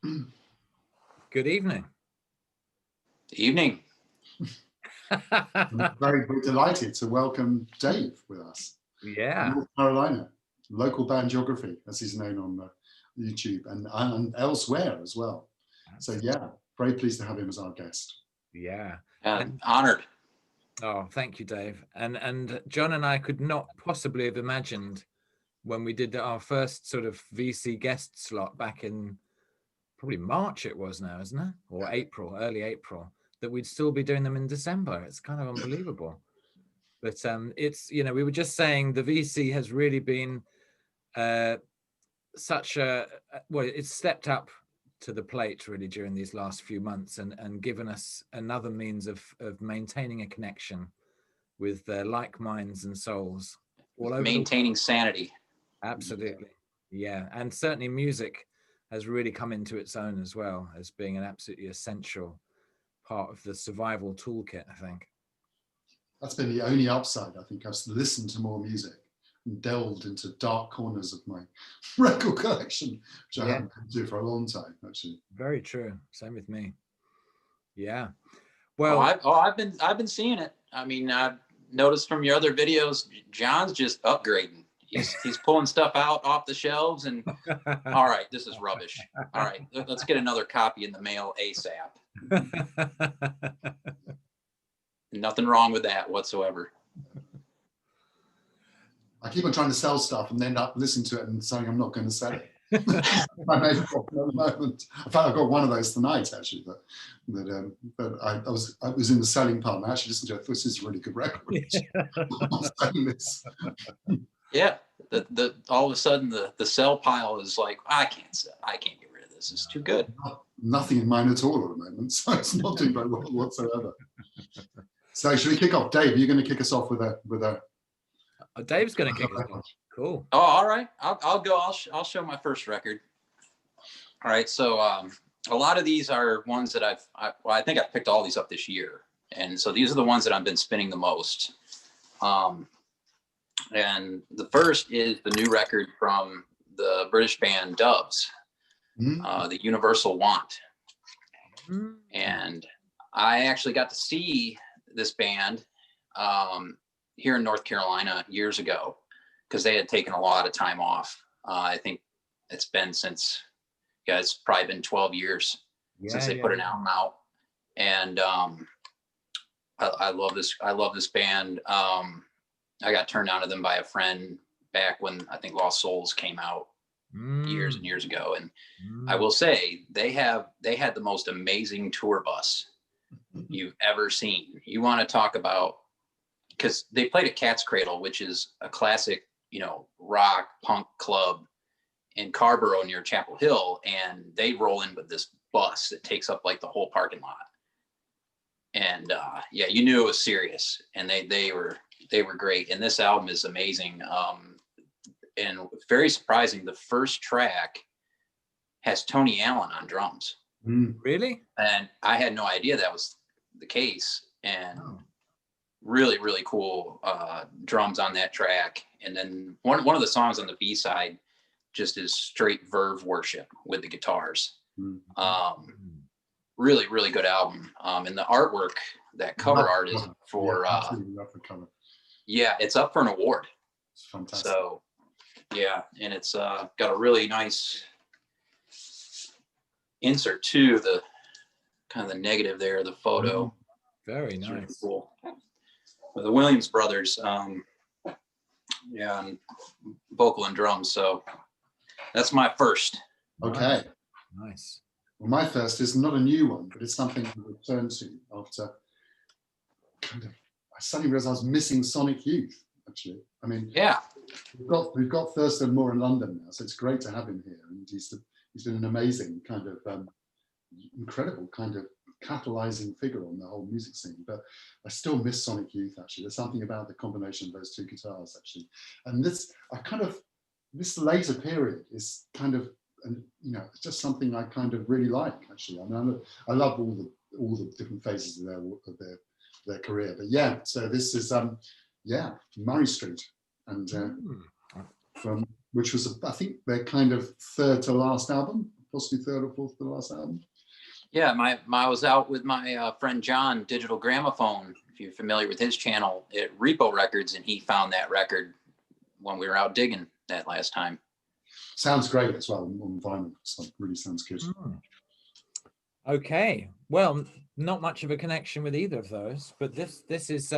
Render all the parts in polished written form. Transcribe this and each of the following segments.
Good evening. Evening. I'm very delighted to welcome Dave with us. Yeah. North Carolina, Localbandography, as he's known on YouTube and elsewhere as well. So yeah, very pleased to have him as our guest. Yeah. Honored. Oh, thank you, Dave. And John and I could not possibly have imagined when we did our first sort of VC guest slot back in probably March it was now, isn't it? Or April, early April, that we'd still be doing them in December. It's kind of unbelievable. But it's, you know, we were just saying the VC has really been such a, well, it's stepped up to the plate really during these last few months and given us another means of maintaining a connection with like minds and souls all over maintaining sanity. Absolutely. Yeah. And certainly music has really come into its own as well as being an absolutely essential part of the survival toolkit, I think. That's been the only upside. I think I've listened to more music and delved into dark corners of my record collection, which I haven't been to for a long time, actually. Very true. Same with me. Yeah. Well, I've been seeing it. I mean, I've noticed from your other videos, John's just upgrading. He's pulling stuff out off the shelves and all right, this is rubbish. All right, let's get another copy in the mail ASAP. Nothing wrong with that whatsoever. I keep on trying to sell stuff and end up listening to it and saying I'm not going to sell it. I made a problem at the moment. In fact, I've got one of those tonight actually, but I was in the selling part and I actually listened to it. I thought this is a really good record. I'm selling this. Yeah, the all of a sudden the sell pile is like, I can't get rid of this. It's too good. Nothing in mine at all at the moment, so it's not doing very well whatsoever. So should we kick off? Dave, are you going to kick us off with a Dave's going to kick us off. Cool. Oh, all right. I'll go. I'll show my first record. All right. So a lot of these are ones that I think I've picked all these up this year, and so these are the ones that I've been spinning the most. And the first is the new record from the British band Doves, the Universal Want. And I actually got to see this band here in North Carolina years ago because they had taken a lot of time off. I think it's been since, it's probably been 12 years since they put an album out. And I love this. I love this band. I got turned on to them by a friend back when I think Lost Souls came out years and years ago. And I will say they had the most amazing tour bus you've ever seen. You want to talk about, because they played at Cat's Cradle, which is a classic, rock punk club in Carborough near Chapel Hill. And they roll in with this bus that takes up like the whole parking lot. And you knew it was serious. And they were great. And this album is amazing. And very surprising, the first track has Tony Allen on drums. Really? And I had no idea that was the case. And really, really cool drums on that track. And then one of the songs on the B-side just is straight verve worship with the guitars. Really, really good album. And the artwork, that cover art is for it's up for an award. It's fantastic. So and it's got a really nice insert to the kind of the negative there, the photo. Very nice. Really cool. With the Williams brothers, and vocal and drums. So that's my first. Okay. Nice. Well, my first is not a new one, but it's something to return to after I suddenly realized I was missing Sonic Youth, actually. I mean, we've got Thurston Moore in London now, so it's great to have him here. And he's been an amazing kind of incredible kind of catalyzing figure on the whole music scene. But I still miss Sonic Youth, actually. There's something about the combination of those two guitars, actually. And this later period is kind of, it's just something I kind of really like, actually. I mean, I love all the different phases of their career. But so this is Murray Street, and which was I think their kind of third to last album, possibly third or fourth to the last album. Yeah, I was out with my friend John, Digital Gramophone, if you're familiar with his channel, at Repo Records, and he found that record when we were out digging that last time. Sounds great as well on vinyl. So it really sounds good. Okay, well, not much of a connection with either of those, but this is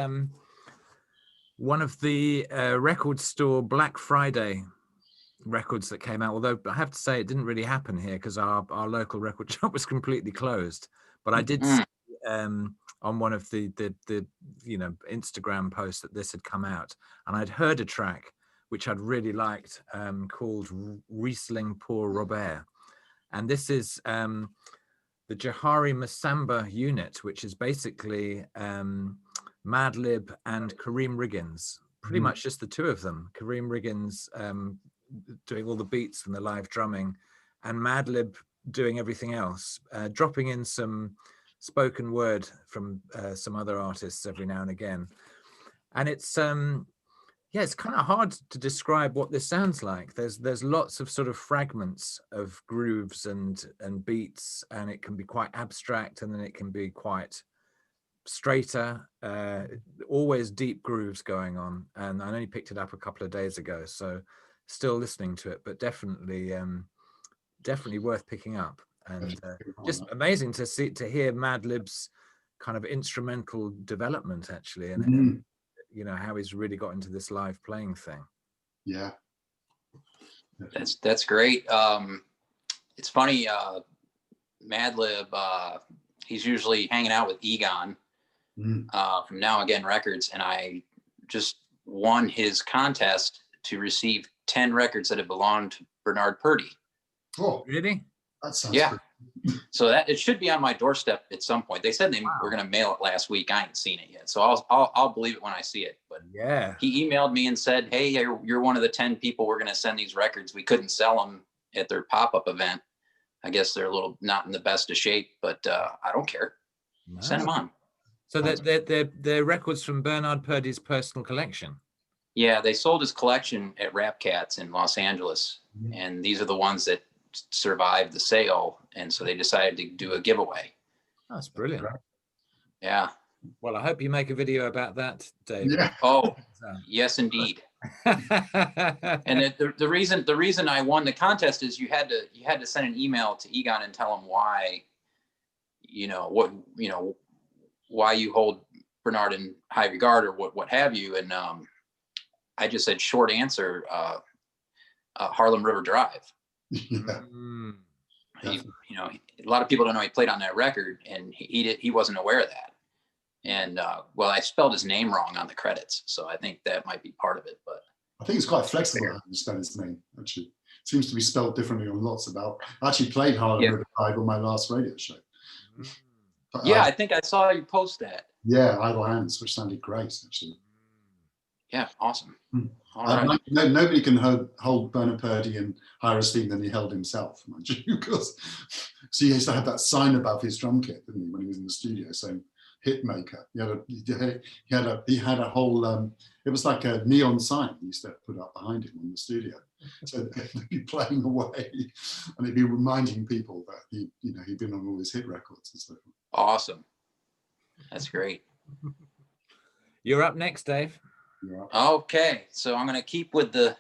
one of the record store Black Friday records that came out, although I have to say it didn't really happen here because our local record shop was completely closed. But I did see on one of the Instagram posts that this had come out, and I'd heard a track which I'd really liked called Riesling pour Robert, and this is the Jahari Masamba unit, which is basically Madlib and Kareem Riggins, pretty much just the two of them. Kareem Riggins doing all the beats and the live drumming, and Madlib doing everything else, dropping in some spoken word from some other artists every now and again. And it's it's kind of hard to describe what this sounds like. There's lots of sort of fragments of grooves and beats, and it can be quite abstract, and then it can be quite straighter, always deep grooves going on. And I only picked it up a couple of days ago, so still listening to it, but definitely worth picking up. And just amazing to hear Madlib's kind of instrumental development, actually, and how he's really got into this live playing thing. Yeah, that's great. It's funny, Madlib, he's usually hanging out with Egon from Now Again Records, and I just won his contest to receive 10 records that have belonged to Bernard Purdie. Oh, really? That sounds yeah. pretty. So that it should be on my doorstep at some point. They said they were going to mail it last week. I ain't seen it yet, so I'll believe it when I see it. But yeah, he emailed me and said, "Hey, you're one of the 10 people we're going to send these records. We couldn't sell them at their pop-up event. I guess they're a little not in the best of shape, but I don't care. Wow. Send them on." So they're records from Bernard Purdie's personal collection. Yeah, they sold his collection at Rap Cats in Los Angeles, and these are the ones that survived the sale, and so they decided to do a giveaway. That's brilliant. Yeah. Well, I hope you make a video about that, Dave. Yeah. Oh, yes, indeed. And the reason I won the contest is you had to send an email to Egon and tell him why, why you hold Bernard in high regard or what have you, and I just said short answer, Harlem River Drive. Yeah. A lot of people don't know he played on that record, and he wasn't aware of that. And I spelled his name wrong on the credits, so I think that might be part of it. But I think it's quite flexible how you spell his name. Actually, it seems to be spelled differently on lots of albums. I actually played Harlem River Drive on my last radio show. But I think I saw you post that. Yeah, Idle Hands, which sounded great actually. Yeah, awesome. Right. Nobody can hold Bernard Purdie in higher esteem than he held himself, mind you, because so he used to have that sign above his drum kit, didn't he, when he was in the studio saying "Hitmaker." He had a whole. It was like a neon sign he used to put up behind him in the studio, so he'd be playing away, and he'd be reminding people that he'd been on all his hit records and so forth. Awesome, that's great. You're up next, Dave. Okay, so I'm going to keep with the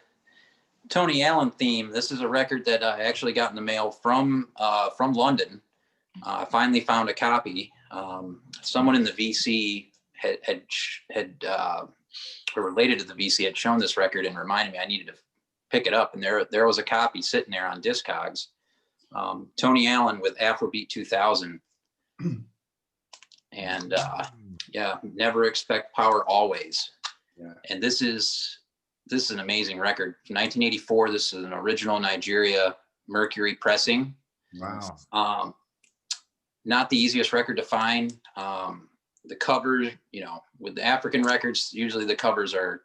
Tony Allen theme. This is a record that I actually got in the mail from London. I finally found a copy. Someone in the VC had or related to the VC had shown this record and reminded me I needed to pick it up. And there was a copy sitting there on Discogs. Tony Allen with Afrobeat 2000. And Never Expect Power Always. Yeah. And this is an amazing record. 1984. This is an original Nigeria Mercury pressing. Wow. Not the easiest record to find. The cover, with the African records, usually the covers are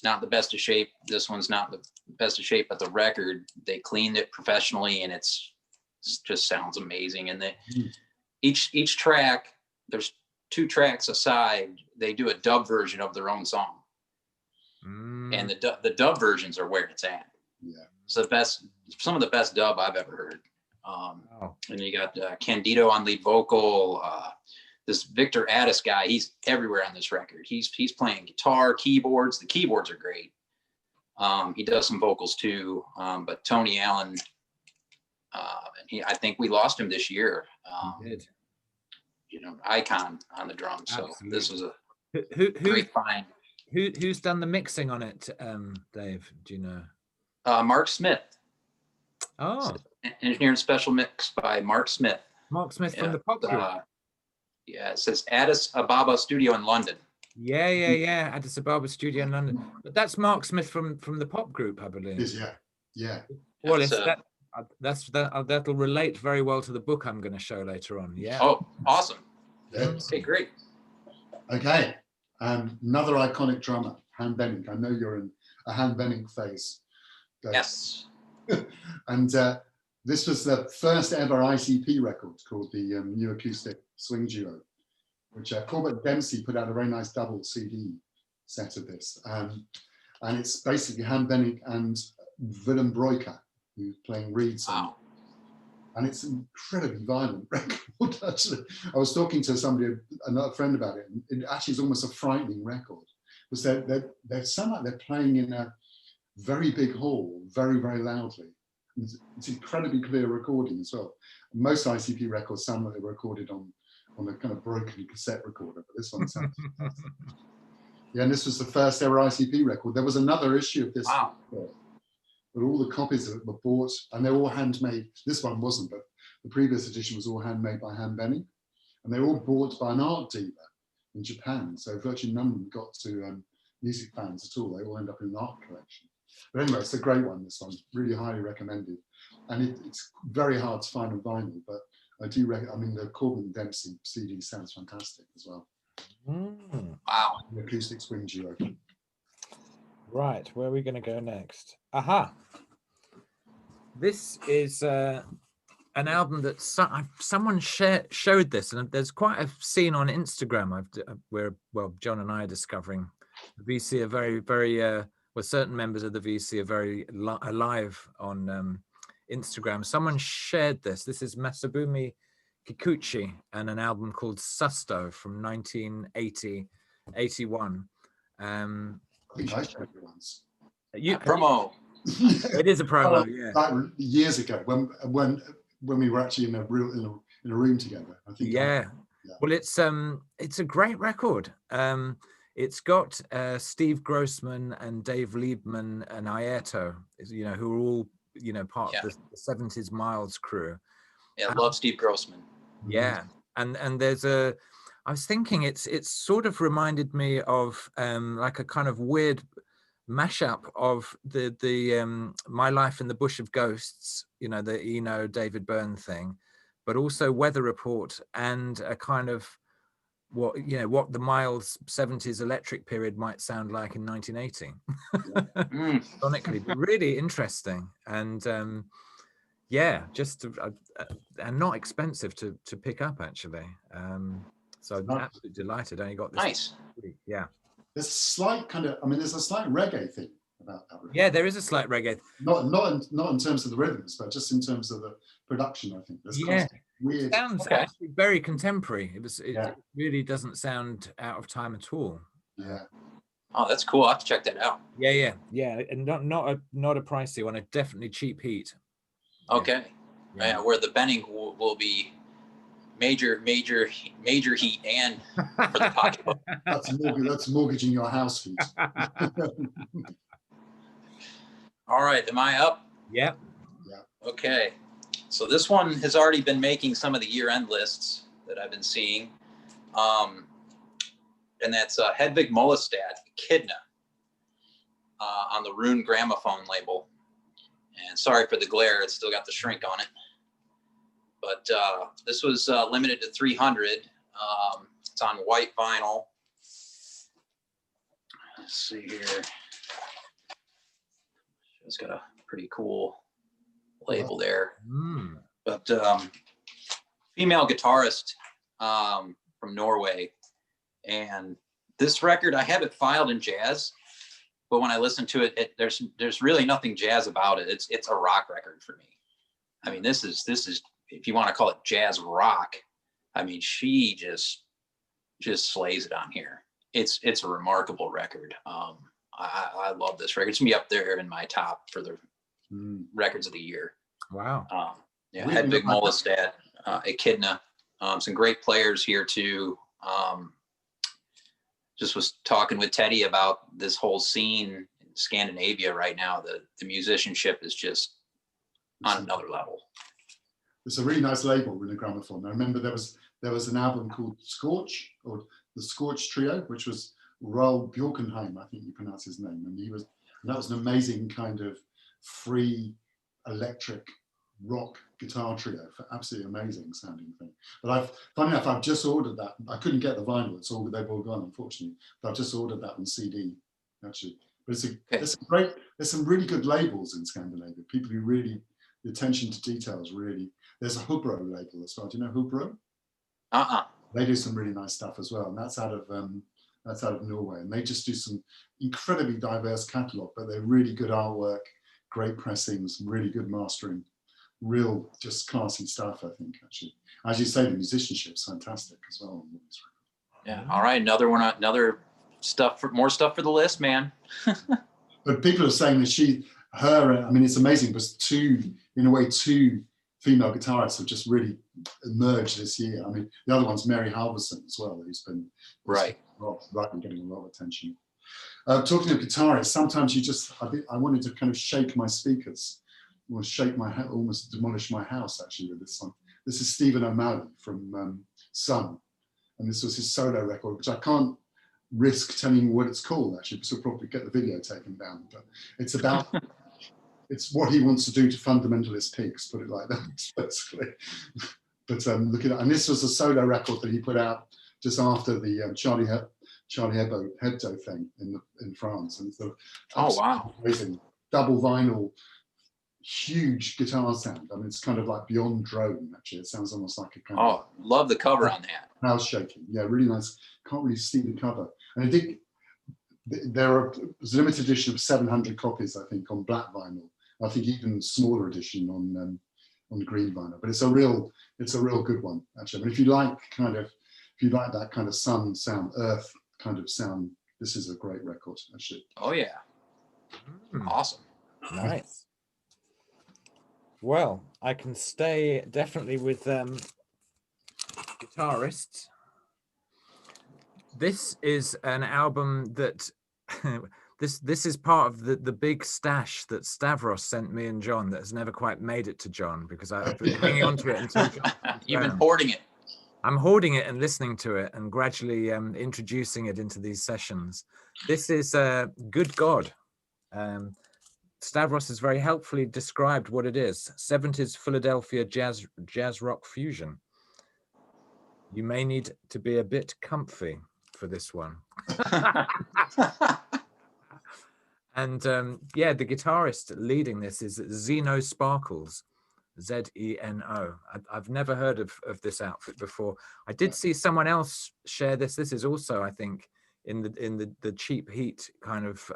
not the best of shape. This one's not the best of shape, but the record, they cleaned it professionally, and it just sounds amazing. And each track, there's 2 tracks aside, they do a dub version of their own song. And the dub versions are where it's at. Yeah. So some of the best dub I've ever heard. And you got Candido on lead vocal. This Victor Addis guy, he's everywhere on this record. He's playing guitar, keyboards. The keyboards are great. He does some vocals too. But Tony Allen, and I think we lost him this year. He did. You know, icon on the drums. So Absolutely. this was a great find. Who's done the mixing on it, Dave? Do you know? Mark Smith. Oh, Engineer and special mix by Mark Smith. Mark Smith from the pop group. Yeah, it says Addis Ababa Studio in London. Yeah. Addis Ababa Studio in London. But that's Mark Smith from the pop group, I believe. Yeah. Well, that'll relate very well to the book I'm going to show later on. Yeah. Oh, awesome. Yeah. Okay, great. Okay. Another iconic drummer, Han Benning. I know you're in a Han Benning phase. Yes. And this was the first ever ICP record called the New Acoustic Swing Duo, which Corbett Dempsey put out a very nice double CD set of this. And it's basically Han Benning and Willem Breuker, who's playing reeds. Wow. And it's an incredibly violent record, actually. I was talking to somebody, another friend about it, and it actually is almost a frightening record. Because they sound like they're playing in a very big hall, very, very loudly. It's incredibly clear recording as well. Most ICP records sound like they were recorded on a kind of broken cassette recorder, but this one sounds fantastic. Yeah, and this was the first ever ICP record. There was another issue of this, but all the copies of it were bought, and they're all handmade. This one wasn't, but the previous edition was all handmade by Han Benning, and they were all bought by an art dealer in Japan. So virtually none of them got to music fans at all. They all end up in an art collection. But anyway, it's a great one, this one. Really highly recommended. And it's very hard to find on vinyl, but I do recommend, the Corbett Dempsey CD sounds fantastic as well. Wow. The Acoustic Swing Duo. Right, where are we going to go next? Aha! This is an album that someone showed this, and there's quite a scene on Instagram where John and I are discovering the VC are very, very, well, certain members of the VC are very alive on Instagram. Someone shared this. This is Masabumi Kikuchi and an album called Susto from 1981. I think I showed it once. Promo. It is a promo, yeah. Like years ago, when we were actually in a room together. I think. Yeah. Well, it's a great record. It's got Steve Grossman and Dave Liebman and Aieto, who are all part of the 70s Miles crew. Yeah, love Steve Grossman. Yeah, and there's I was thinking it's sort of reminded me of like a kind of weird mashup of the My Life in the Bush of Ghosts, the Eno David Byrne thing, but also Weather Report and a kind of what the Miles 70s electric period might sound like in 1980. Sonically, but really interesting, and just and not expensive to pick up actually. So I'm absolutely delighted. I only got this. Nice. Yeah. There's a slight there's a slight reggae thing about that record. Yeah, there is a slight reggae. Not in terms of the rhythms, but just in terms of the production. I think. Weird. It sounds actually very contemporary. It really doesn't sound out of time at all. Yeah. Oh, that's cool. I'll have to check that out. Yeah, and not a pricey one. A definitely cheap heat. Okay. Yeah, where the Benning will be major heat and for the pocketbook. That's mortgaging your house fees. All right, am I up? Yeah. Okay. So this one has already been making some of the year-end lists that I've been seeing. And that's Hedvig Mollestad, Echidna, on the Rune Gramophone label. And sorry for the glare, it's still got the shrink on it. But this was limited to 300. It's on white vinyl. Let's see here. It's got a pretty cool label there. But female guitarist from Norway. And this record, I have it filed in jazz, but when I listen to it, there's really nothing jazz about it. It's a rock record for me. I mean, this is, if you want to call it jazz rock, I mean, she just slays it on here. It's a remarkable record. I love this record. It's gonna be up there in my top for the records of the year. Wow. Yeah, Hedvig Molestad, Echidna, some great players here too. Just was talking with Teddy about this whole scene in Scandinavia right now. The musicianship is just on another level. It's a really nice label in the gramophone. I remember there was an album called Scorch, or the Scorch Trio, which was Raoul Bjorkenheim, I think you pronounce his name, and that was an amazing kind of free electric rock guitar trio, for absolutely amazing sounding thing. But funny enough, I've just ordered that. I couldn't get the vinyl; they've all gone, unfortunately. But I've just ordered that on CD, actually. But there's some really good labels in Scandinavia. People who really, the attention to details really. There's a Hubro label as well. Do you know Hubro? They do some really nice stuff as well, and that's out of Norway. And they just do some incredibly diverse catalogue, but they're really good artwork, great pressings, really good mastering, real just classy stuff. I think actually, as you say, the musicianship's fantastic as well. Yeah. All right, another stuff more stuff for the list, man. But people are saying that I mean, it's amazing because two female guitarists have just really emerged this year. I mean, the other one's Mary Halverson as well, who's been getting a lot of attention. Talking of guitarists, sometimes I wanted to kind of shake my speakers, or almost demolish my house actually with this song. This is Stephen O'Malley from Sun, and this was his solo record, which I can't risk telling you what it's called actually, because we'll probably get the video taken down. But it's about it's what he wants to do to fundamentalist pigs, put it like that, basically. But look at that, and this was a solo record that he put out just after the Charlie Hebdo thing in France, and it's amazing double vinyl, huge guitar sound. I mean, it's kind of like beyond drone. Actually, it sounds almost like a kind of. Love the cover on that. House shaking, yeah, really nice. Can't really see the cover, and I think there's a limited edition of 700 copies, I think, on black vinyl. I think even smaller edition on green vinyl. But it's a real good one actually. I mean, if you like that kind of sun sound, earth kind of sound, this is a great record actually. Oh yeah, awesome, nice. Well, I can stay definitely with guitarists. This is an album that this is part of the big stash that Stavros sent me and John that has never quite made it to John, because I've been hanging on to it until John. You've been hoarding it. I'm hoarding it and listening to it and gradually introducing it into these sessions. This is Good God. Stavros has very helpfully described what it is. 70s Philadelphia jazz rock fusion. You may need to be a bit comfy for this one. And yeah, the guitarist leading this is Zeno Sparkles, Zeno. I've never heard of this outfit before. I did see someone else share this. This is also, I think, in the Cheap Heat kind of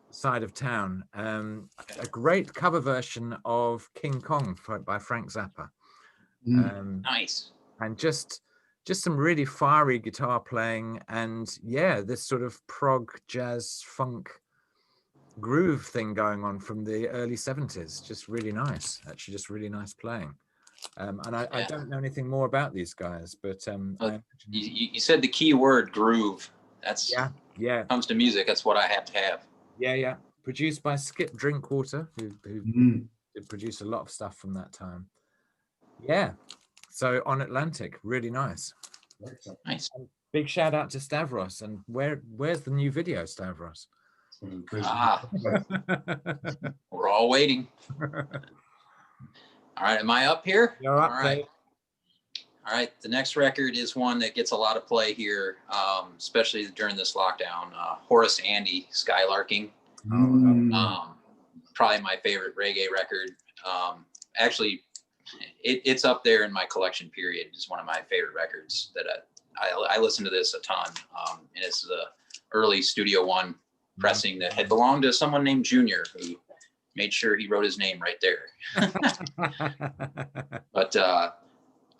side of town. A great cover version of King Kong by Frank Zappa. Nice. And just some really fiery guitar playing, and yeah, this sort of prog jazz funk groove thing going on from the early 70s. Just really nice, actually, just really nice playing. And I don't know anything more about these guys, but you said the key word, groove. That's yeah. Comes to music, that's what I have to have. Yeah. Produced by Skip Drinkwater, who did produce a lot of stuff from that time. Yeah. So on Atlantic, really nice. Nice. And big shout out to Stavros. And where's the new video, Stavros? We're all waiting. All right, am I up here? You're up, all right. All right, the next record is one that gets a lot of play here, especially during this lockdown. Horace Andy, Skylarking. Probably my favorite reggae record. Actually, it's up there in my collection period. It's one of my favorite records that I listen to this a ton. And it's the early Studio One pressing that had belonged to someone named Junior, who made sure he wrote his name right there. But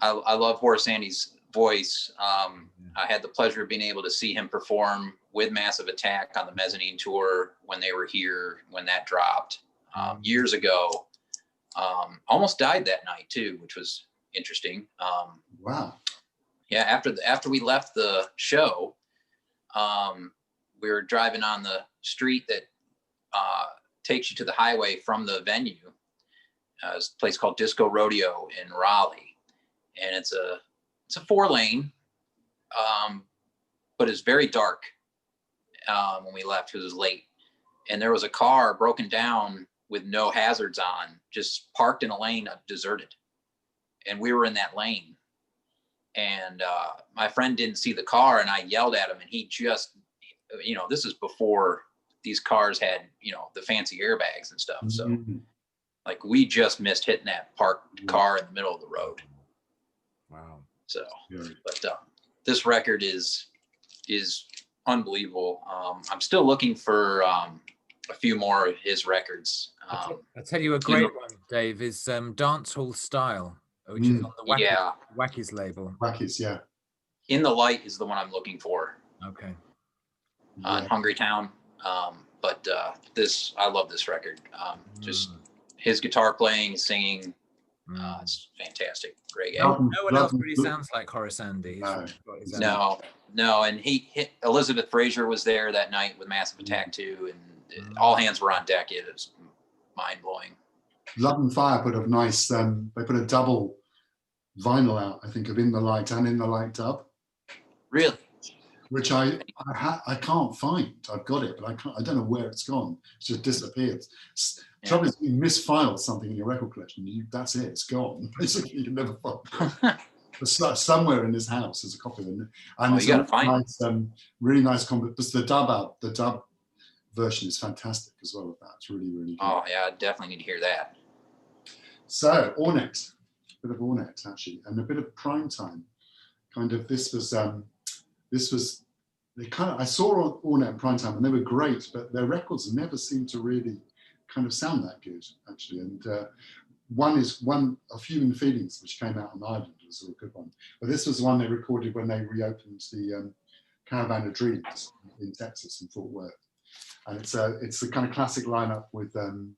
I love Horace Andy's voice. I had the pleasure of being able to see him perform with Massive Attack on the Mezzanine tour when they were here, when that dropped years ago. Almost died that night too, which was interesting. Wow. Yeah, after we left the show, we were driving on the street that takes you to the highway from the venue. It's a place called Disco Rodeo in Raleigh, and it's a 4-lane, but it's very dark when we left because it was late, and there was a car broken down with no hazards on, just parked in a lane, deserted, and we were in that lane. And my friend didn't see the car, and I yelled at him, and he just, this is before these cars had, the fancy airbags and stuff. So like we just missed hitting that parked car in the middle of the road. Wow. So, but this record is unbelievable. I'm still looking for a few more of his records. I'll tell you a great one, Dave, is Dance Hall Style, which is on the Wackies label. Wackies, yeah. In the Light is the one I'm looking for. Okay. On Hungry Town. But I love this record. Just his guitar playing, singing, it's fantastic. Great. No one else really sounds like Horace Andy. No. And Elizabeth Fraser was there that night with Massive Attack too, and all hands were on deck. It was mind blowing. Love and Fire put a nice. They put a double vinyl out, I think, of In the Light and In the Light dub. Really? Which I can't find. I've got it, but I don't know where it's gone. It's just disappeared. Trouble is, you misfiled something in your record collection. That's it. It's gone. Basically, you can never find it. But somewhere in his house there's a copy of it, and it's a nice, really nice combo. But the dub version is fantastic as well. With that, it's really, really good. Oh yeah, I definitely need to hear that. So Ornette, a bit of Ornette actually, and a bit of Primetime. Kind of this was. I saw Ornette and Primetime, and they were great, but their records never seemed to really kind of sound that good, actually. And one of Human Feelings, which came out on Ireland, was a good one. But this was the one they recorded when they reopened the Caravan of Dreams in Texas, in Fort Worth. And it's a kind of classic lineup with Bern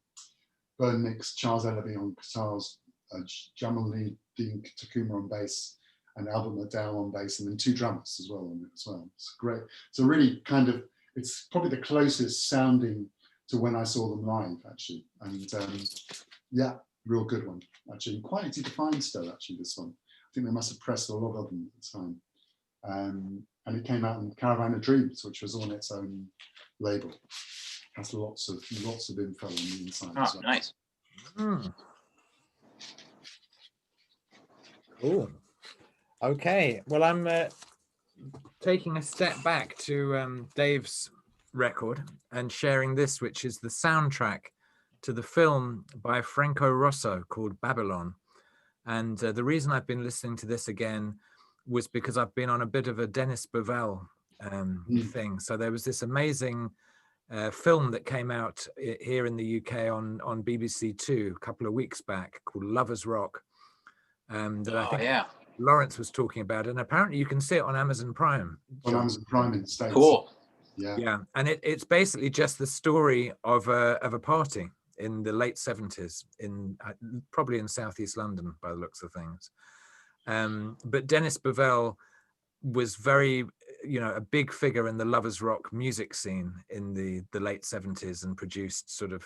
Nix, Charles Ellaby on guitars, Jamaluddin Takuma on bass, and Albert McDowell on bass, and then 2 drummers as well on it as well. It's great. It's a really kind of, it's probably the closest sounding to when I saw them live, actually. And yeah, real good one, actually. Quite easy to find still, actually, this one. I think they must have pressed a lot of them at the time. And it came out in Caravan of Dreams, which was on its own label. Has lots of info on the inside as well. Nice. Cool. Okay, well, I'm taking a step back to Dave's record and sharing this, which is the soundtrack to the film by Franco Rosso called Babylon. And the reason I've been listening to this again was because I've been on a bit of a Denis Bovell thing. So there was this amazing film that came out here in the UK on BBC Two a couple of weeks back called Lovers Rock. That I think Lawrence was talking about, and apparently you can see it on Amazon Prime. On Amazon Prime in the States. Cool. Yeah. And it's basically just the story of a party in the late 70s in probably in southeast London by the looks of things. But Denis Bovell was very, a big figure in the Lovers Rock music scene in the late 70s, and produced sort of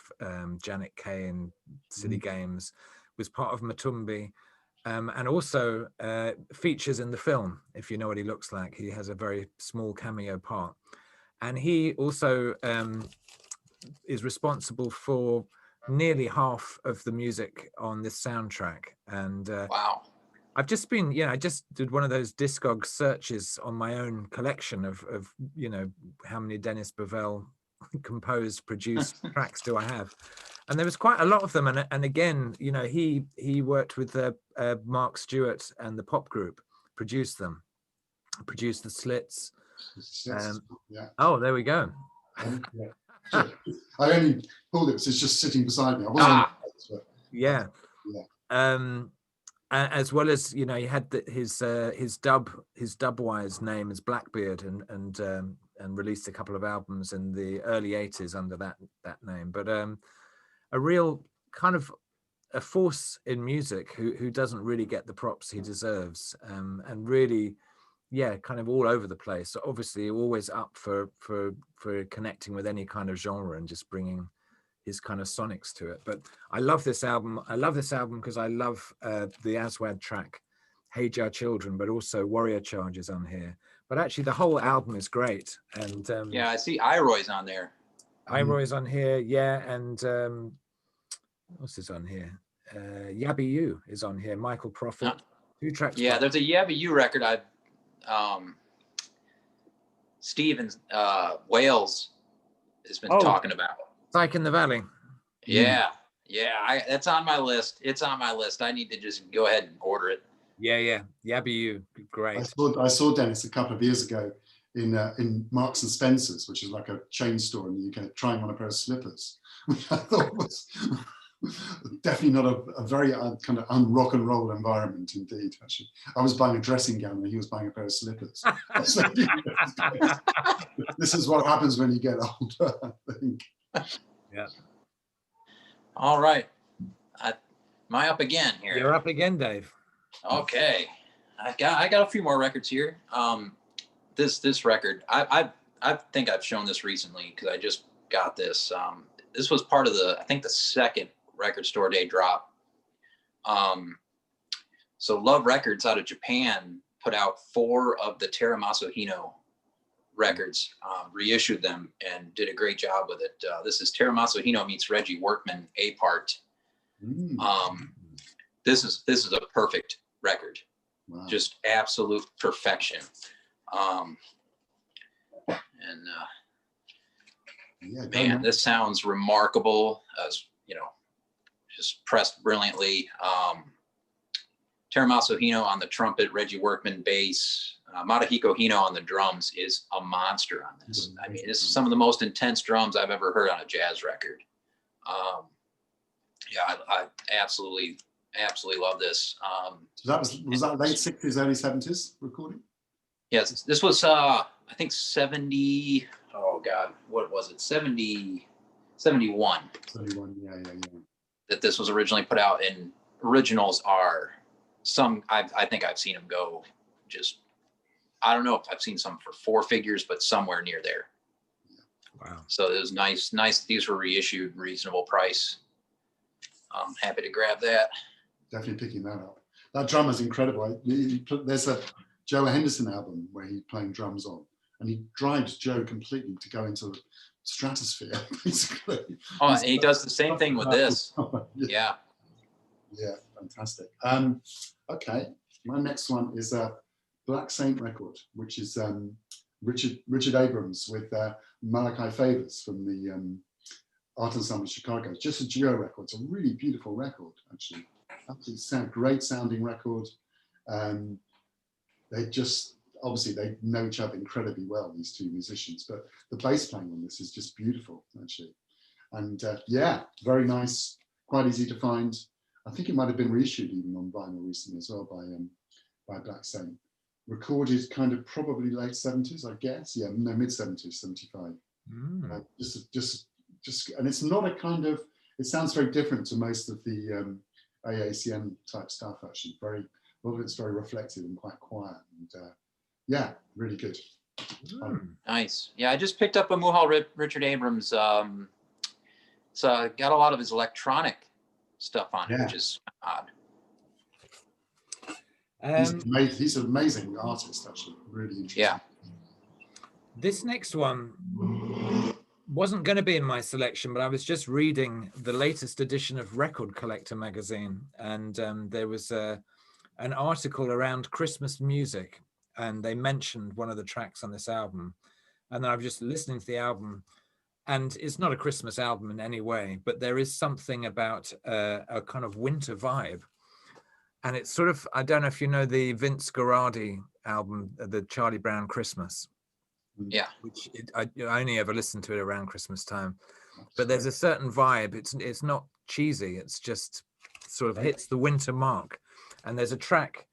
Janet Kay and City Games, was part of Matumbi. And also features in the film, if you know what he looks like. He has a very small cameo part. And he also is responsible for nearly half of the music on this soundtrack. And wow. I've just been, I just did one of those Discog searches on my own collection of how many Denis Bovell composed, produced tracks do I have. And there was quite a lot of them, and again, he worked with Mark Stewart and the pop group, produced them, produced the Slits. Yeah. Oh, there we go. I only pulled it because it's just sitting beside me. I wasn't. Yeah. As well as, you know, he had his dub-wise name is Blackbeard, and released a couple of albums in the early 80s under that name. But a real kind of a force in music who doesn't really get the props he deserves, and really, yeah, kind of all over the place. So obviously always up for connecting with any kind of genre and just bringing his kind of sonics to it. But I love this album. I love this album because I love the Aswad track, Hey Jar Children, but also Warrior Charge is on here. But actually the whole album is great. And yeah, I see Iroy's on there. Iroy's on here, yeah, and what's is on here? Yabby You is on here. Michael Prophet. 2 tracks. Yeah, there's a Yabby You record. Steve in Wales has been talking about. Psych in the Valley. Yeah, that's on my list. It's on my list. I need to just go ahead and order it. Yeah, Yabby You, great. I saw Dennis a couple of years ago in Marks and Spencer's, which is like a chain store in the UK, trying on a pair of slippers, which I thought was definitely not a very kind of un-rock and roll environment indeed. Actually, I was buying a dressing gown and he was buying a pair of slippers. This is what happens when you get older, I think. Yeah. All right. Am I up again here? You're up again, Dave. Okay. I got a few more records here. This record, I think I've shown this recently because I just got this. This was part of I think the second Record Store Day drop. So Love Records out of Japan put out 4 of the Teramaso Hino records, reissued them and did a great job with it. This is Teramaso Hino meets Reggie Workman A part. This is a perfect record. Wow. Just absolute perfection. Man, this sounds remarkable. As you know, just pressed brilliantly. Teramaso Hino on the trumpet, Reggie Workman bass, Madahiko Hino on the drums is a monster on this. I mean, this is some of the most intense drums I've ever heard on a jazz record. Yeah, I absolutely love this. So was that late 60s, early 70s recording? Yes, this was I think 70. Oh God, what was it? 71. 71. Yeah. That this was originally put out, and originals are some. I think I've seen them go. Just I don't know if I've seen some for 4 figures, but somewhere near there. Wow. So it was nice. These were reissued, reasonable price. I'm happy to grab that. Definitely picking that up. That drummer's incredible. There's a Joe Henderson album where he's playing drums on, and he drives Joe completely to go into the stratosphere, basically. Oh, and he does the same thing with this. Yeah. Yeah, fantastic. Okay, my next one is a Black Saint record, which is Richard Abrams with Malachi Favors from the Art Ensemble Chicago. It's just a duo record. It's a really beautiful record, actually. Absolutely great sounding record. They just, obviously they know each other incredibly well, these 2 musicians, but the bass playing on this is just beautiful, actually. And yeah, very nice, quite easy to find. I think it might have been reissued even on vinyl recently as well by Black Saint. Recorded kind of probably late 70s, I guess. Yeah, no, mid 70s, 75. Just, and it's not a kind of, it sounds very different to most of the AACM type stuff, actually. A lot of it's very reflective and quite quiet. And yeah, really good. Nice. Yeah, I just picked up a Muhal Richard Abrams. It's got a lot of his electronic stuff on it, which is odd. He's an amazing artist, actually. Really interesting. Yeah. This next one wasn't going to be in my selection, but I was just reading the latest edition of Record Collector magazine, and there was an article around Christmas music, and they mentioned one of the tracks on this album. And then I was just listening to the album, and it's not a Christmas album in any way, but there is something about a kind of winter vibe. And it's sort of, I don't know if you know the Vince Guaraldi album, the Charlie Brown Christmas. Yeah. Which I only ever listened to it around Christmas time. But there's a certain vibe. It's not cheesy. It's just sort of hits the winter mark. And there's a track,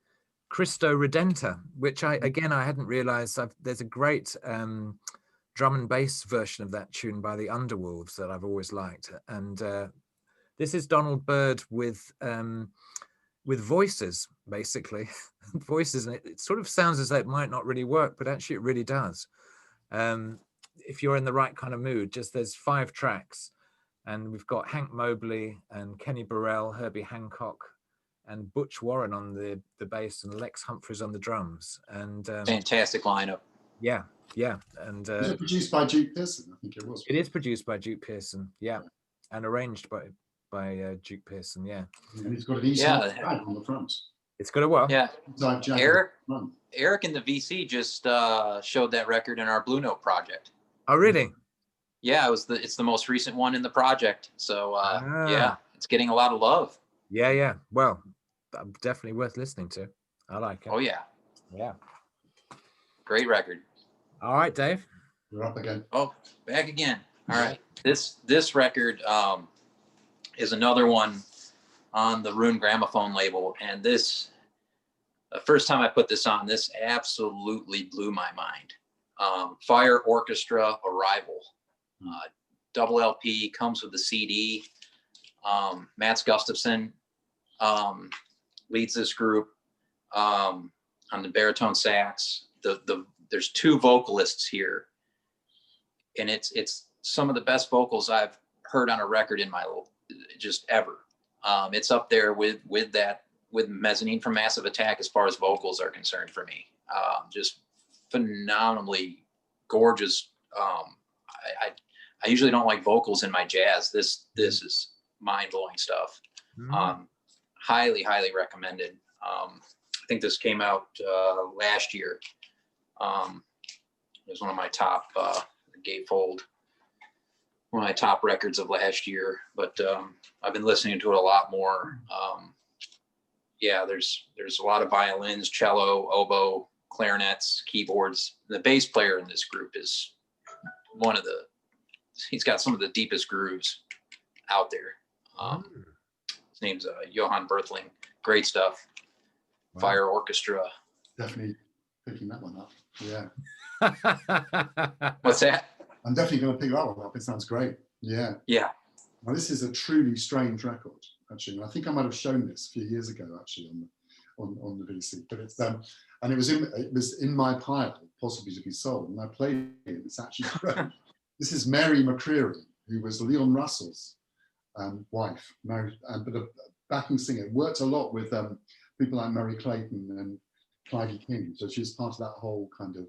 Cristo Redenta, which I hadn't realized. There's a great drum and bass version of that tune by the Underwolves that I've always liked. And this is Donald Byrd with voices, basically. Voices, and it sort of sounds as though it might not really work, but actually it really does. If you're in the right kind of mood. There's 5 tracks, and we've got Hank Mobley and Kenny Burrell, Herbie Hancock, and Butch Warren on the bass, and Lex Humphreys on the drums. And fantastic lineup. Yeah. And was it produced by Duke Pearson? I think it was. It is produced by Duke Pearson, yeah. And arranged by Duke Pearson, yeah. And it's got an E-type jag on the front. It's got a what? Yeah. Eric in the VC just showed that record in our Blue Note project. Oh, really? Yeah, it's the most recent one in the project. So yeah, it's getting a lot of love. Yeah. Well, definitely worth listening to. I like it. Oh yeah. Yeah. Great record. All right, Dave. We're up again. Oh, back again. All right. This record is another one on the Rune Gramophone label, and this, the first time I put this on, this absolutely blew my mind. Fire Orchestra Arrival, double LP, comes with the CD. Mats Gustafsson leads this group on the baritone sax. There's 2 vocalists here, and it's some of the best vocals I've heard on a record in my just ever. It's up there with Mezzanine from Massive Attack as far as vocals are concerned for me. Just phenomenally gorgeous. I usually don't like vocals in my jazz. This is mind-blowing stuff. Highly recommended. I think this came out last year. It was one of my top gatefold, one of my top records of last year. But I've been listening to it a lot more. Yeah, there's a lot of violins, cello, oboe, clarinets, keyboards. The bass player in this group is he's got some of the deepest grooves out there. His name's Johan Berthling. Great stuff. Wow. Fire Orchestra. Definitely picking that one up. Yeah. What's that? I'm definitely going to pick that one up. It sounds great. Yeah. Yeah. Well, this is a truly strange record, actually. And I think I might have shown this a few years ago, actually, on the VC. But it's and it was in my pile, possibly to be sold, and I played it. It's actually great. This is Mary McCreary, who was Leon Russell's wife, married, but a backing singer. Worked a lot with people like Murray Clayton and Clyde King. So she was part of that whole kind of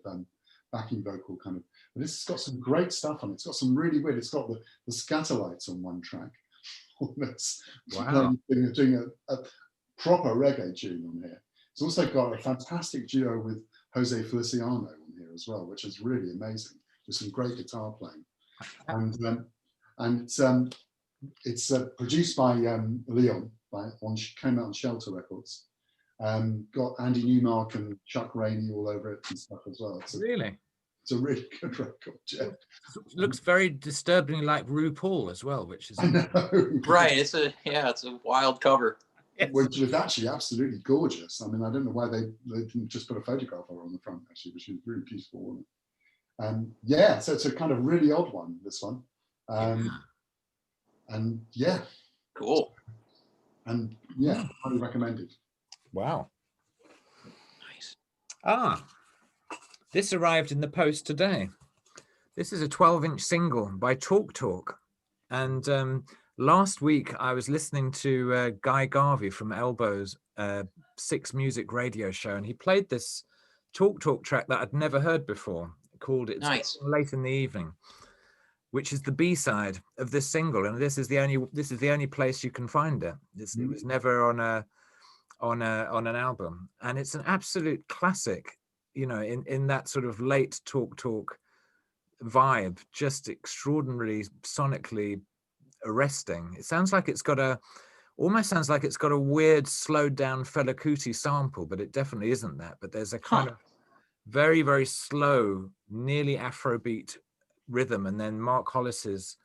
backing vocal kind of. But this has got some great stuff on it. It's got some really weird. It's got the Scatterlights on one track. Wow. Doing a proper reggae tune on here. It's also got a fantastic duo with Jose Feliciano on here as well, which is really amazing. With some great guitar playing. And it's produced by Leon, came out on Shelter Records. Got Andy Newmark and Chuck Rainey all over it and stuff as well. It's a really good record. Yeah. It looks very disturbingly like RuPaul as well, which is right. It's a wild cover. Yes. Which was actually absolutely gorgeous. I mean, I don't know why they didn't just put a photograph of her on the front, actually, which is really beautiful. Yeah, so it's a kind of really odd one, this one. And yeah. Cool. And yeah, highly recommended. Wow. Nice. This arrived in the post today. This is a 12-inch single by Talk Talk. And last week I was listening to Guy Garvey from Elbow's Six Music radio show, and he played this Talk Talk track that I'd never heard before, called It's Nice. Late in the Evening, which is the B-side of this single, and this is the only place you can find it. It was never on an album, and it's an absolute classic, in that sort of late Talk vibe, just extraordinarily sonically arresting. It sounds like it's got a weird slowed down Fela Kuti sample, but it definitely isn't that. But there's a kind of very, very slow, nearly Afrobeat rhythm, and then Mark Hollis's,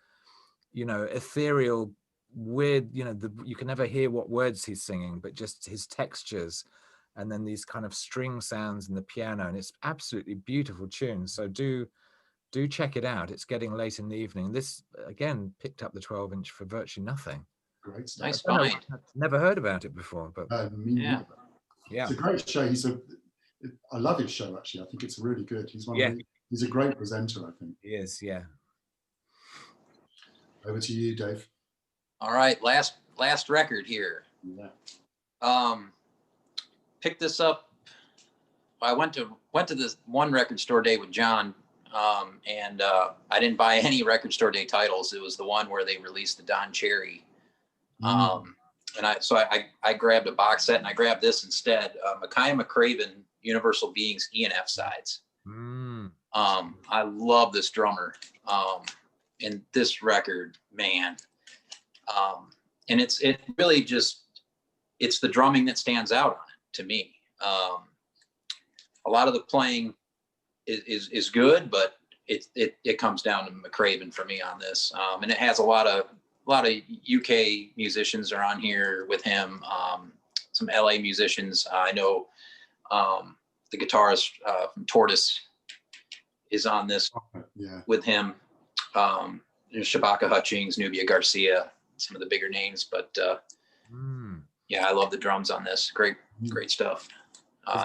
you know, ethereal, weird, you know, you can never hear what words he's singing, but just his textures, and then these kind of string sounds in the piano, and it's absolutely beautiful tune. So do check it out. It's getting late in the evening. This again picked up the 12-inch for virtually nothing. Great stuff. Nice find. I've never heard about it before, but yeah. Yeah, it's a great show. I love his show, actually. I think it's really good. He's he's a great presenter, I think. he is. Yeah. Over to you, Dave. All right, last record here. Yeah. Picked this up. I went to this one record store day with John, and I didn't buy any record store day titles. It was the one where they released the Don Cherry. And I grabbed a box set, and I grabbed this instead. Micaiah McCraven, Universal Beings E and F sides. I love this drummer. And this record, man. And it's the drumming that stands out on it to me. A lot of the playing is good, but it comes down to McCraven for me on this. And it has a lot of UK musicians are on here with him. Some LA musicians. I know the guitarist from Tortoise is on this with him. Shabaka Hutchings, Nubia Garcia, some of the bigger names, but yeah, I love the drums on this. Great stuff.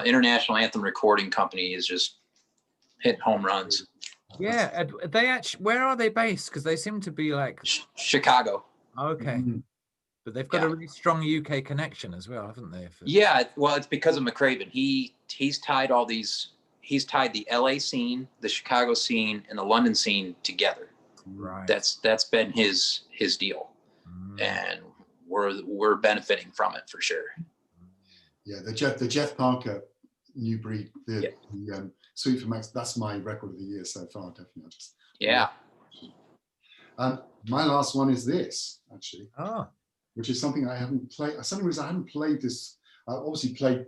International Anthem Recording Company is just hitting home runs. Yeah, they actually, where are they based? Because they seem to be like Chicago. Okay, but they've got a really strong UK connection as well, haven't they? Yeah, well, it's because of McCraven. He's tied all these. He's tied the LA scene, the Chicago scene, and the London scene together. Right. That's been his deal, and we're benefiting from it for sure. Yeah, the Jeff Parker New Breed, the Sweet for Max. That's my record of the year so far, definitely. My last one is this, actually, which is something I haven't played. For some reason, I haven't played this. I obviously played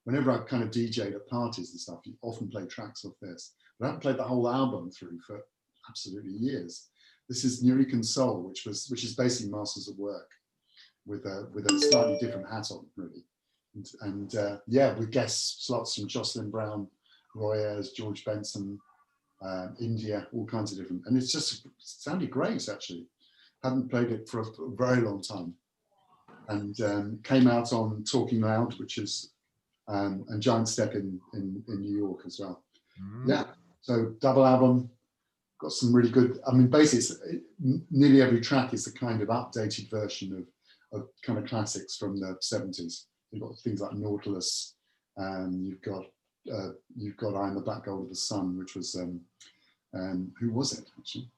whenever I've kind of DJ'd at parties and stuff. You often play tracks of this, but I haven't played the whole album through for absolutely years. This is Nurican Soul, which is basically Masters of Work with a slightly different hat on, really, and with guest slots from Jocelyn Brown, Roy Ayers, George Benson, India, all kinds of different, and it sounded great, actually. Hadn't played it for a very long time, and came out on Talking Loud, which is and Giant Step in New York as well. Yeah, so double album. Got some really good, I mean, basically nearly every track is a kind of updated version of kind of classics from the 70s. You've got things like Nautilus, you've got I Am the Black Gold of the Sun, which was, who was it actually?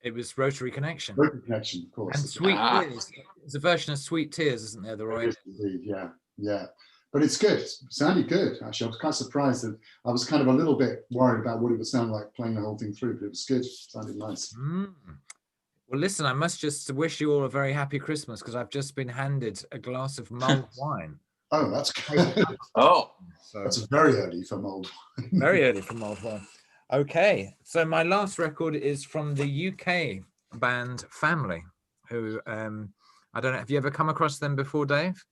It was Rotary Connection. Rotary Connection, of course. And Sweet Tears. It's a version of Sweet Tears, isn't there? The Roy. Indeed, yeah. But it's good. It sounded good, actually. I was quite surprised that I was kind of a little bit worried about what it would sound like playing the whole thing through, but it was good. It sounded nice. Well, listen, I must just wish you all a very happy Christmas, because I've just been handed a glass of mulled wine. Oh, that's good. So that's very early for mulled wine. Very early for mulled wine. Okay, so my last record is from the UK band Family, who, I don't know, have you ever come across them before, Dave?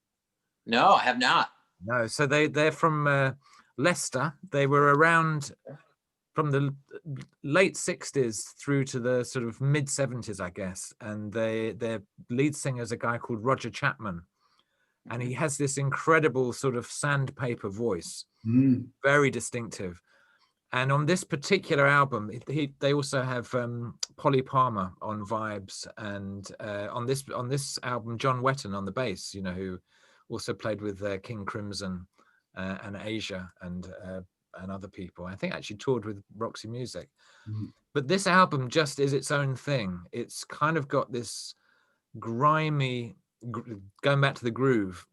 No, I have not. No, so they're from Leicester. They were around from the late 60s through to the sort of mid 70s, I guess. And their lead singer is a guy called Roger Chapman. And he has this incredible sort of sandpaper voice, very distinctive. And on this particular album, they also have Polly Palmer on vibes. And on this album, John Wetton on the bass, you know, who also played with King Crimson and Asia and other people. I think actually toured with Roxy Music. But this album just is its own thing. It's kind of got this grimy, going back to the groove.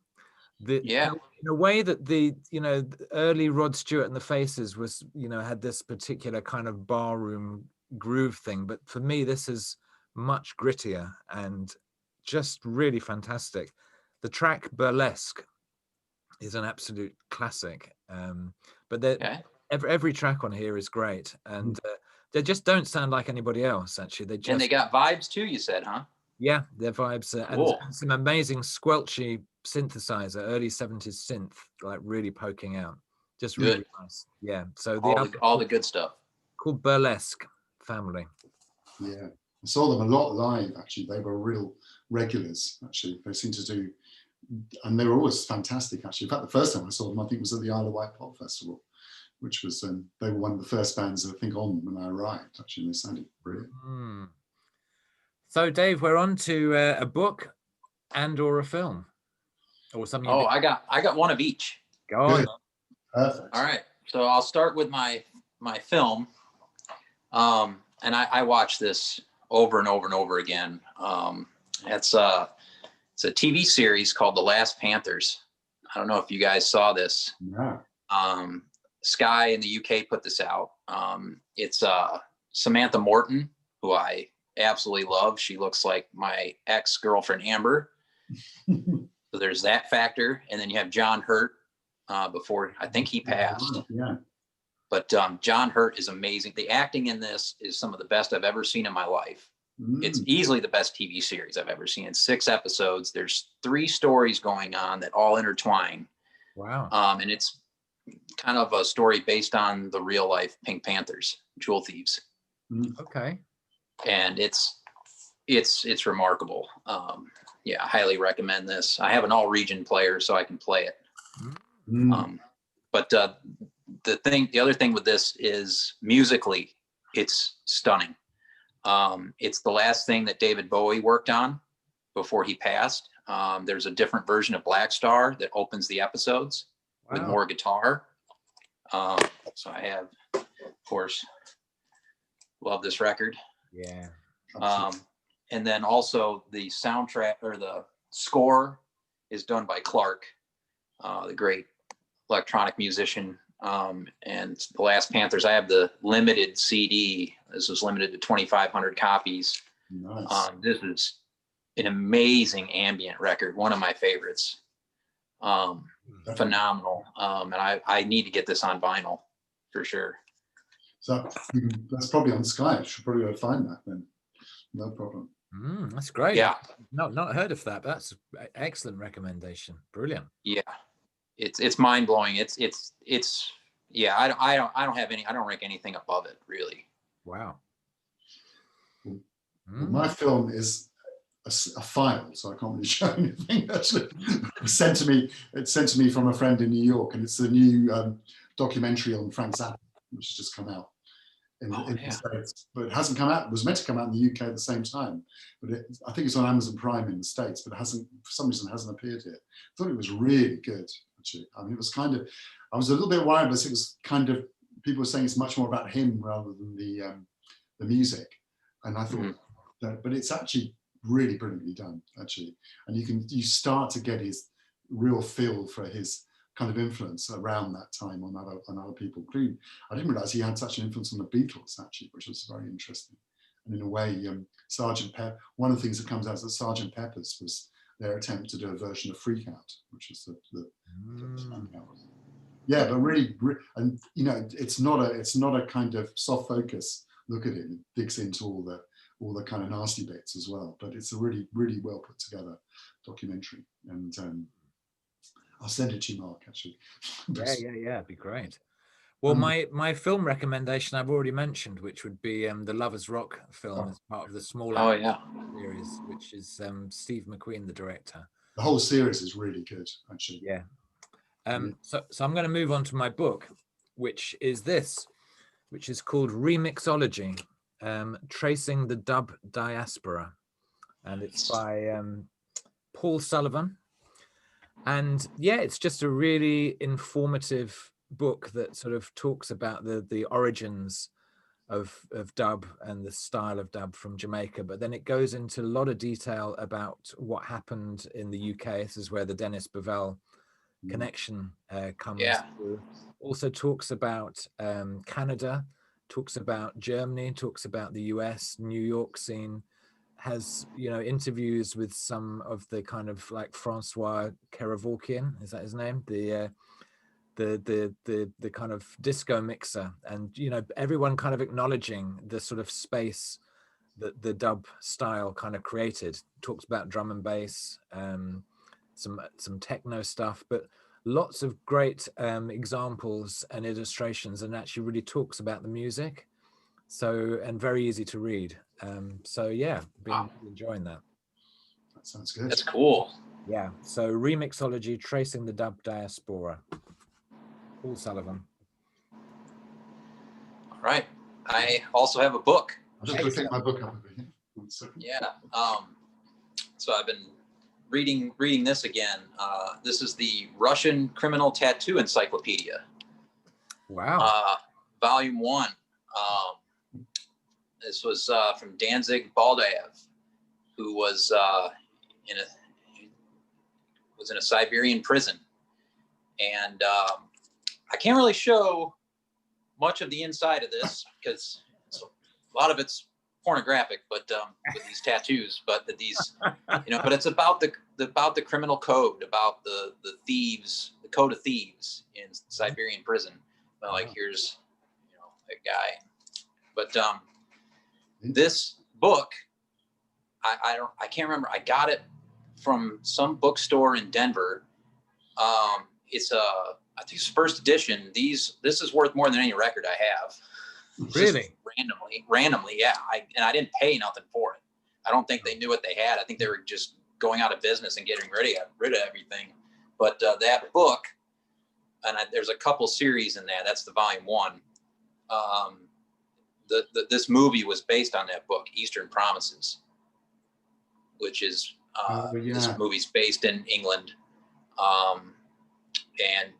In a way that the early Rod Stewart and the Faces was, had this particular kind of barroom groove thing. But for me, this is much grittier and just really fantastic. The track Burlesque is an absolute classic. But every track on here is great, and they just don't sound like anybody else. Actually, and they got vibes too. You said, huh? Yeah, their vibes, Cool. and some amazing squelchy synthesizer, early 70s synth, like really poking out. Just really nice. Yeah. So all the good stuff. Called Burlesque Family. Yeah, I saw them a lot live. Actually, they were real regulars. Actually, they seemed to do, and they were always fantastic. Actually, in fact, the first time I saw them, I think was at the Isle of Wight Pop Festival, which was they were one of the first bands I think on when I arrived. Actually, and they sounded brilliant. So, Dave, we're on to a book and/or a film, or something. Oh, I got one of each. Go on. Perfect. All right, so I'll start with my film, and I watch this over and over and over again. It's a TV series called The Last Panthers. I don't know if you guys saw this. Yeah. Sky in the UK put this out. It's Samantha Morton, who I absolutely love. She looks like my ex-girlfriend Amber. So there's that factor, and then you have John Hurt. Before I think he passed. Yeah. But John Hurt is amazing. The acting in this is some of the best I've ever seen in my life. It's easily the best TV series I've ever seen. It's 6 episodes. There's 3 stories going on that all intertwine. Wow. And it's kind of a story based on the real life Pink Panthers, jewel thieves. Okay. And it's remarkable. Yeah, I highly recommend this. I have an all region player, so I can play it. But the other thing with this is musically, it's stunning. It's the last thing that David Bowie worked on before he passed. There's a different version of Black Star that opens the episodes with more guitar. So I have, of course, love this record. Yeah. And then also the soundtrack or the score is done by Clark, the great electronic musician. And The Last Panthers, I have the limited CD. This was limited to 2,500 copies. Nice. This is an amazing ambient record, one of my favorites. Phenomenal. And I need to get this on vinyl for sure. So that's probably on Sky. I should probably go find that then. No problem. That's great. Yeah. Not heard of that. But that's an excellent recommendation. Brilliant. Yeah. It's mind blowing. It's yeah. I don't rank anything above it really. Wow. Well, my film is a file, so I can't really show anything. Actually, it's sent to me from a friend in New York, and it's a new documentary on Frank Zappa, which has just come out in the States, but it hasn't come out. It was meant to come out in the UK at the same time, but I think it's on Amazon Prime in the States, but it hasn't, for some reason, hasn't appeared yet. I thought it was really good, actually. I mean, it was kind of, I was a little bit worried because it was kind of, people were saying it's much more about him rather than the music, and I thought that, but it's actually really brilliantly done, actually, and you start to get his real feel for his kind of influence around that time on other people. Including, I didn't realize he had such an influence on the Beatles, actually, which was very interesting. And in a way, Sergeant Pepper, one of the things that comes out is that Sergeant Pepper's was their attempt to do a version of Freak Out, which was the yeah, but really, and you know, it's not a kind of soft focus look at it. It digs into all the kind of nasty bits as well, but it's a really, really well put together documentary. And I'll send it to you, Mark, actually. Yeah, it'd be great. Well, my film recommendation I've already mentioned, which would be the Lovers Rock film as part of the Small series, which is Steve McQueen, the director. The whole series is really good, actually. Yeah. So I'm going to move on to my book, which is called Remixology, Tracing the Dub Diaspora, and it's by Paul Sullivan. And yeah, it's just a really informative book that sort of talks about the origins of dub and the style of dub from Jamaica, but then it goes into a lot of detail about what happened in the UK. This is where the Dennis Bovell connection comes through. Also talks about Canada, talks about Germany, talks about the US, New York scene, has, you know, interviews with some of the kind of like Francois Kerevorkian, is that his name? The the kind of disco mixer, and you know, everyone kind of acknowledging the sort of space that the dub style kind of created. Talks about drum and bass, some techno stuff, but lots of great examples and illustrations, and actually really talks about the music. So, and very easy to read. So yeah, been enjoying that. That sounds good. That's cool. Yeah. So Remixology, Tracing the Dub Diaspora. Paul Sullivan. All right. I also have a book. I'm just going to pick my book up over here. 1 second. Yeah. So I've been reading this again. This is the Russian Criminal Tattoo Encyclopedia. Wow. Volume 1. This was from Danzig Baldaev, who was in a Siberian prison, and I can't really show much of the inside of this because a lot of it's pornographic, but with these tattoos, but these, you know, but it's about the criminal code, about the thieves, the code of thieves in Siberian prison. But like, here's, you know, a guy, but this book, I can't remember. I got it from some bookstore in Denver. It's I think it's first edition. This is worth more than any record I have. Really? Randomly, yeah. I didn't pay nothing for it. I don't think they knew what they had. I think they were just going out of business and getting rid of everything. But that book, and there's a couple series in there. That's the volume 1. This movie was based on that book, Eastern Promises, which is this movie's based in England, and I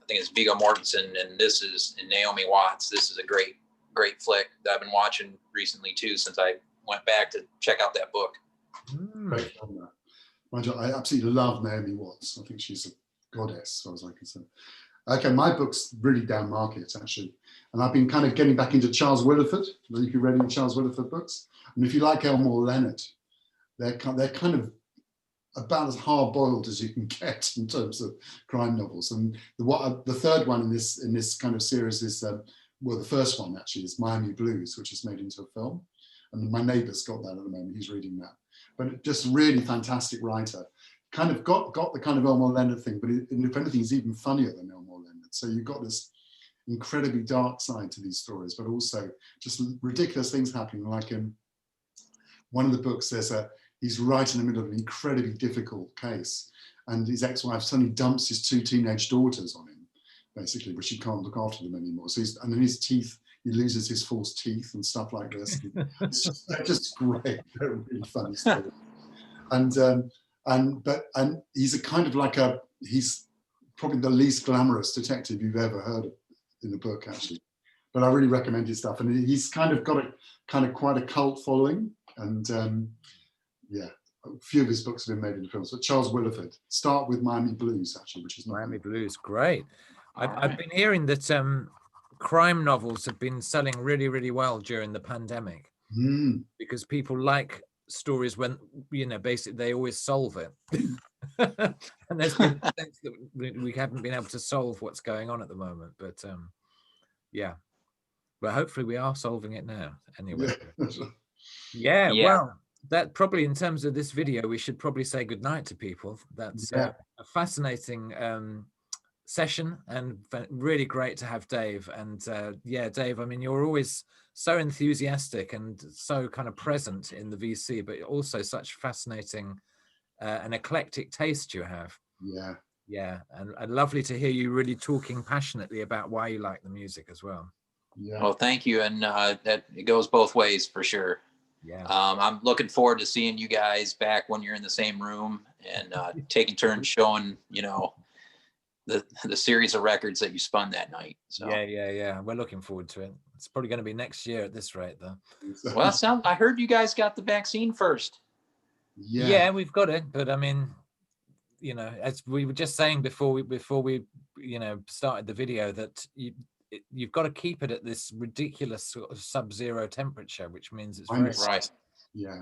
think it's Viggo Mortensen, and this is Naomi Watts. This is a great flick that I've been watching recently too, since I went back to check out that book. Great film, that. I absolutely love Naomi Watts. I think she's a goddess, as far as I'm concerned. Okay, my book's really down market, actually. And I've been kind of getting back into Charles Willeford. If you read any Charles Willeford books. And if you like Elmore Leonard, they're kind of about as hard-boiled as you can get in terms of crime novels. And the third one in this kind of series is, well, the first one actually is Miami Blues, which is made into a film. And my neighbour's got that at the moment. He's reading that. But just really fantastic writer. Kind of got the kind of Elmore Leonard thing, but if anything, he's even funnier than Elmore Leonard. So you've got this incredibly dark side to these stories, but also just ridiculous things happening. Like in one of the books, he's right in the middle of an incredibly difficult case, and his ex-wife suddenly dumps his 2 teenage daughters on him, basically, but she can't look after them anymore. So and then his teeth, he loses his false teeth and stuff like this. They're just great. They're really funny stories. And he's a kind of he's probably the least glamorous detective you've ever heard of in a book, actually. But I really recommend his stuff. And he's kind of got quite a cult following. And yeah, a few of his books have been made into films. But Charles Willeford, start with Miami Blues, actually, which is Miami Blues, great. I've been hearing that crime novels have been selling really, really well during the pandemic because people like stories when, you know, basically they always solve it. And there's been a sense that we haven't been able to solve what's going on at the moment, but yeah, well, hopefully we are solving it now anyway. Yeah. Well, that probably, in terms of this video, we should probably say goodnight to people. That's a fascinating session, and really great to have Dave. And yeah, Dave, I mean, you're always so enthusiastic and so kind of present in the VC, but also such fascinating and eclectic taste you have. Yeah, and lovely to hear you really talking passionately about why you like the music as well. Well, thank you, and that it goes both ways for sure. I'm looking forward to seeing you guys back when you're in the same room and taking turns showing, you know, the series of records that you spun that night. So yeah, we're looking forward to it. It's probably going to be next year at this rate, though. Well, I heard you guys got the vaccine first. Yeah, we've got it, but I mean, you know, as we were just saying before we you know, started the video, that you've got to keep it at this ridiculous sort of sub-zero temperature, which means it's very right. Yeah.